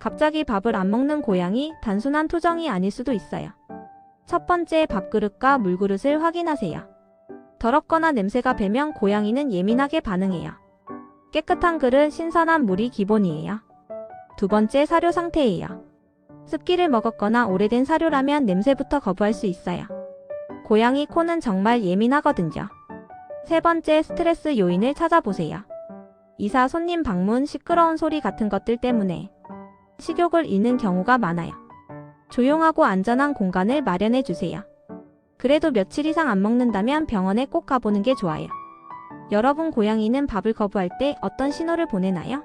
갑자기 밥을 안 먹는 고양이, 단순한 토정이 아닐 수도 있어요. 첫 번째, 밥그릇과 물그릇을 확인하세요. 더럽거나 냄새가 배면 고양이는 예민하게 반응해요. 깨끗한 그릇, 신선한 물이 기본이에요. 두 번째, 사료 상태예요. 습기를 먹었거나 오래된 사료라면 냄새부터 거부할 수 있어요. 고양이 코는 정말 예민하거든요. 세 번째, 스트레스 요인을 찾아보세요. 이사, 손님 방문, 시끄러운 소리 같은 것들 때문에 식욕을 잃는 경우가 많아요. 조용하고 안전한 공간을 마련해 주세요. 그래도 며칠 이상 안 먹는다면 병원에 꼭 가보는 게 좋아요. 여러분 고양이는 밥을 거부할 때 어떤 신호를 보내나요?